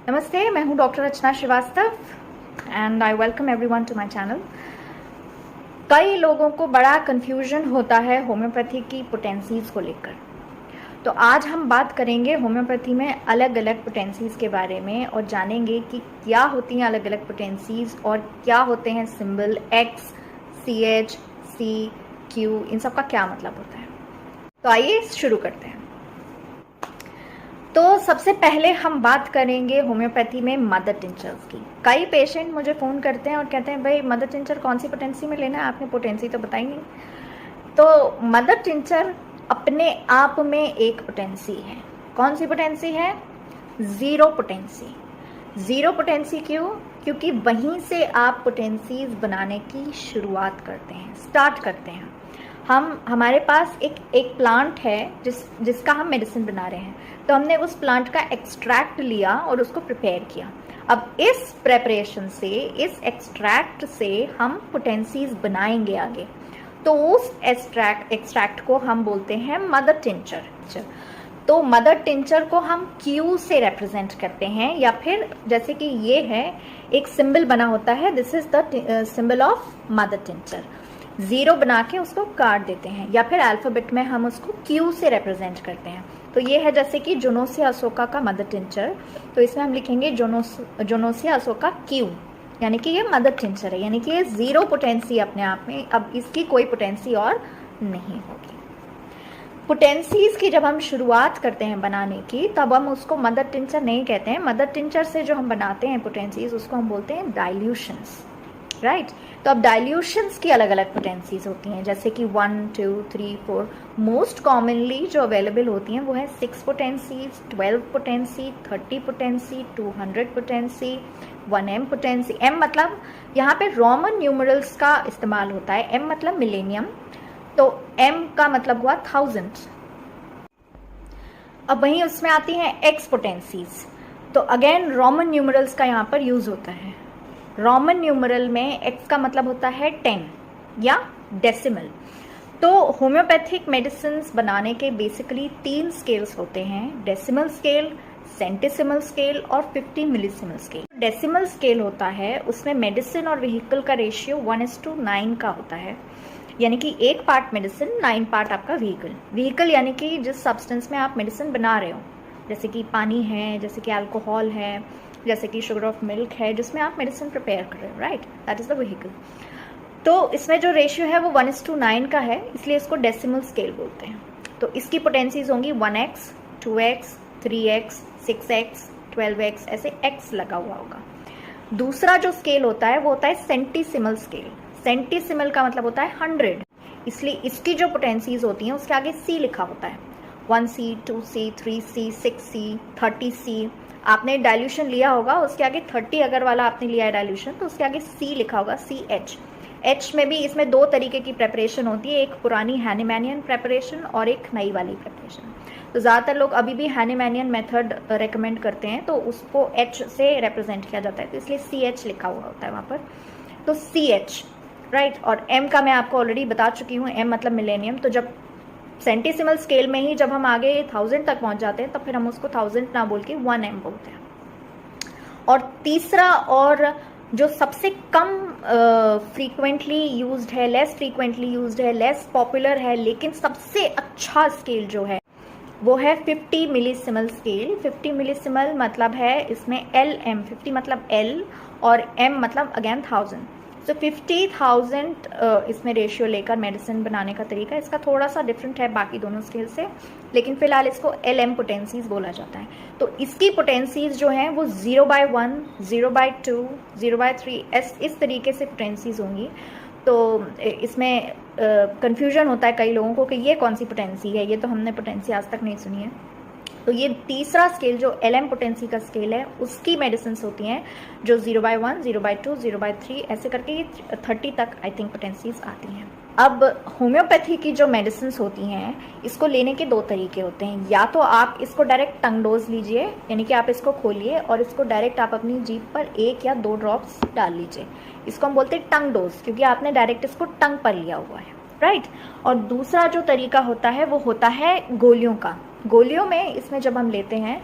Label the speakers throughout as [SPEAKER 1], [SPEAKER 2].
[SPEAKER 1] नमस्ते, मैं हूँ doctor Rachna Srivastava and I welcome everyone to my channel. कई लोगों को बड़ा कन्फ्यूजन होता है होम्योपैथी की पोटेंसीज़ को लेकर। तो आज हम बात करेंगे होम्योपैथी में अलग अलग पोटेंसीज़ के बारे में और जानेंगे कि क्या होती हैं अलग अलग पोटेंसीज़ और क्या होते हैं सिंबल एक्स, सी एच, सी, क्यू, इन सब का क्या मतलब होता है। तो आइए शुरू करते हैं। तो सबसे पहले हम बात करेंगे होम्योपैथी में मदर टिंचर्स की। कई पेशेंट मुझे फ़ोन करते हैं और कहते हैं भाई मदर टिंचर कौन सी पोटेंसी में लेना है, आपने पोटेंसी तो बताई नहीं। तो मदर टिंचर अपने आप में एक पोटेंसी है। कौन सी पोटेंसी है? Zero potency. ज़ीरो पोटेंसी क्यों? क्योंकि वहीं से आप पोटेंसीज बनाने की शुरुआत करते हैं, स्टार्ट करते हैं। हमारे पास एक प्लांट है जिसका हम मेडिसिन बना रहे हैं, तो हमने उस प्लांट का एक्सट्रैक्ट लिया और उसको प्रिपेयर किया। अब इस प्रेपरेशन से, इस एक्सट्रैक्ट से हम पोटेंसीज बनाएंगे आगे। तो उस एक्सट्रैक्ट को हम बोलते हैं मदर टिंचर। तो मदर टिंचर को हम क्यू से रिप्रेजेंट करते हैं, या फिर जैसे कि ये है एक सिंबल बना होता है, this is the symbol of mother tincture. Zero बना के उसको काट देते हैं, या फिर अल्फ़ाबेट में हम उसको क्यू से रिप्रेजेंट करते हैं। तो ये है जैसे कि जोनोसिया अशोका का मदर टिंचर, तो इसमें हम लिखेंगे जोनोसिया अशोका क्यू, यानी कि ये मदर टिंचर है, यानी कि ये ज़ीरो पोटेंसी अपने आप में, अब इसकी कोई पोटेंसी और नहीं होगी। पोटेंसीज की जब हम शुरुआत करते हैं बनाने की, तब हम उसको मदर टिंचर नहीं कहते हैं। मदर टिंचर से जो हम बनाते हैं पोटेंसीज, उसको हम बोलते हैं डाइल्यूशंस, राइट। तो अब डाइल्यूशंस की अलग अलग पोटेंसीज होती हैं, जैसे कि 1, 2, 3, 4। मोस्ट कॉमनली जो अवेलेबल होती हैं वो है 6 potencies, 12 potency, 30 potency, 200 potency, 1M potency. M मतलब यहाँ पे रोमन न्यूमरल्स का इस्तेमाल होता है। M मतलब मिलेनियम, तो M का मतलब हुआ 1000। अब वहीं उसमें आती हैं X पोटेंसीज, तो अगेन रोमन न्यूमरल्स का यहाँ पर यूज होता है। रोमन न्यूमरल में X का मतलब होता है 10 या डेसिमल। तो होम्योपैथिक मेडिसिन बनाने के बेसिकली 3 स्केल्स होते हैं, डेसिमल स्केल, सेंटिसिमल स्केल और 50 मिलीसिमल स्केल। डेसिमल स्केल होता है, उसमें मेडिसिन और व्हीकल का रेशियो 1:9 का होता है, यानी कि 1 पार्ट मेडिसिन, 9 पार्ट आपका व्हीकल। व्हीकल यानी कि जिस सब्सटेंस में आप मेडिसिन बना रहे हो, जैसे कि पानी है, जैसे कि अल्कोहल है, जैसे कि शुगर ऑफ मिल्क है, जिसमें आप मेडिसिन प्रिपेयर कर रहे हो, right, that is the vehicle. तो इसमें जो रेशियो है वो 1:9 का है, इसलिए इसको डेसिमल स्केल बोलते हैं। तो इसकी पोटेंसीज होंगी 1x, 2x, 3x, 6x, 12x, ऐसे x लगा हुआ होगा। दूसरा जो स्केल होता है वो होता है सेंटिसिमल स्केल। सेंटिसिमल का मतलब होता है 100, इसलिए इसकी जो पोटेंसीज होती हैं उसके आगे C लिखा होता है। 1C, 2C, 3C, 6C, 30C। आपने डाइल्यूशन लिया होगा, उसके आगे 30 अगर वाला आपने लिया है डाइल्यूशन, तो उसके आगे C लिखा होगा, CH। H में भी इसमें 2 तरीके की प्रेपरेशन होती है, एक पुरानी हैनीमैनियन प्रेपरेशन और एक नई वाली प्रेपरेशन। तो ज़्यादातर लोग अभी भी हैनीमैनियन मेथड रेकमेंड करते हैं, तो उसको H से रिप्रेजेंट किया जाता है, तो इसलिए CH लिखा हुआ होता है वहाँ पर, तो CH, राइट। और M का मैं आपको ऑलरेडी बता चुकी हूँ, M मतलब मिलेनियम। तो जब सेंटिसिमल स्केल में ही जब हम आगे 1000 तक पहुंच जाते हैं, तब फिर हम उसको 1000 ना बोल के 1M बोलते हैं। और तीसरा और जो सबसे कम फ्रीक्वेंटली यूज्ड है, लेस फ्रीक्वेंटली यूज्ड है, लेस पॉपुलर है, लेकिन सबसे अच्छा स्केल जो है वो है 50 मिलीसिमल स्केल। 50 मिलीसिमल मतलब है इसमें LM, 50 मतलब L और M मतलब अगेन 1000। तो 50,000 इसमें रेशियो लेकर मेडिसिन बनाने का तरीका इसका थोड़ा सा डिफरेंट है बाकी दोनों स्केल से, लेकिन फिलहाल इसको LM पोटेंसीज बोला जाता है। तो इसकी पोटेंसीज जो हैं वो 0/1, 0/2, 0/3 इस तरीके से पोटेंसीज होंगी। तो इसमें कंफ्यूजन होता है कई लोगों को कि ये कौन सी पोटेंसी है, ये तो हमने पोटेंसी आज तक नहीं सुनी है। तो ये तीसरा स्केल जो LM पोटेंसी का स्केल है, उसकी मेडिसिन होती हैं जो 0/1, 0/2, 0/3 ऐसे करके 30 तक आई थिंक पोटेंसीज आती हैं। अब होम्योपैथी की जो मेडिसिन होती हैं, इसको लेने के 2 तरीके होते हैं। या तो आप इसको डायरेक्ट टंग डोज लीजिए, यानी कि आप इसको खोलिए और इसको डायरेक्ट आप अपनी जीभ पर 1 या 2 ड्रॉप्स डाल लीजिए, इसको हम बोलते हैं टंग डोज, क्योंकि आपने डायरेक्ट इसको टंग पर लिया हुआ है, राइट। और दूसरा जो तरीका होता है वो होता है गोलियों का। गोलियों में इसमें जब हम लेते हैं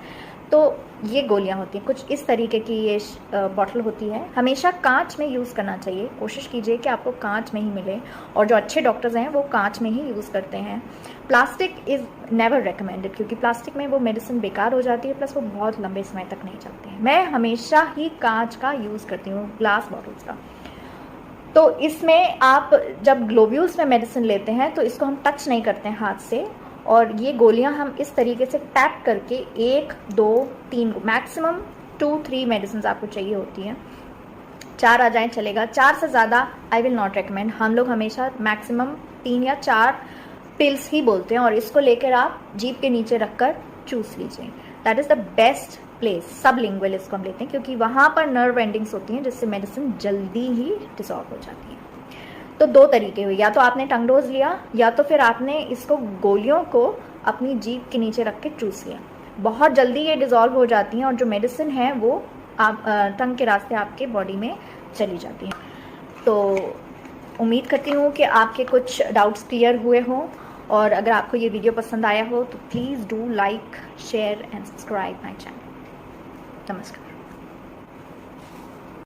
[SPEAKER 1] तो ये गोलियां होती हैं, कुछ इस तरीके की ये बॉटल होती है। हमेशा कांच में यूज़ करना चाहिए, कोशिश कीजिए कि आपको कांच में ही मिले, और जो अच्छे डॉक्टर्स हैं वो कांच में ही यूज़ करते हैं। प्लास्टिक इज़ नेवर रिकमेंडेड, क्योंकि प्लास्टिक में वो मेडिसिन बेकार हो जाती है, प्लस वो बहुत लंबे समय तक नहीं चलते हैं। मैं हमेशा ही कांच का यूज़ करती हूँ, ग्लास बॉटल्स का। तो इसमें आप जब ग्लोब्यूल्स में मेडिसिन लेते हैं तो इसको हम टच नहीं करते हैं हाथ से, और ये गोलियां हम इस तरीके से टैप करके 1, 2, 3 मैक्सिमम 2-3 मेडिसिन आपको चाहिए होती हैं। 4 आ जाए चलेगा, 4 से ज़्यादा आई विल नॉट रिकमेंड। हम लोग हमेशा मैक्सिमम 3 या 4 पिल्स ही बोलते हैं, और इसको लेकर आप जीभ के नीचे रखकर चूस लीजिए। That is the best place. Sublingual इसको हम लेते हैं, क्योंकि वहाँ पर नर्व एंडिंग्स होती हैं जिससे मेडिसिन जल्दी ही डिसॉल्व हो जाती है। तो 2 तरीके हुए, या तो आपने टंग डोज लिया, या तो फिर आपने इसको गोलियों को अपनी जीभ के नीचे रख के चूस लिया। बहुत जल्दी ये डिसॉल्व हो जाती हैं, और जो मेडिसिन है वो आप टंग के रास्ते आपके बॉडी में चली जाती है। तो उम्मीद करती हूँ कि आपके कुछ डाउट्स क्लियर हुए हों, और अगर आपको ये वीडियो पसंद आया हो तो please do like, share and subscribe my channel. नमस्कार।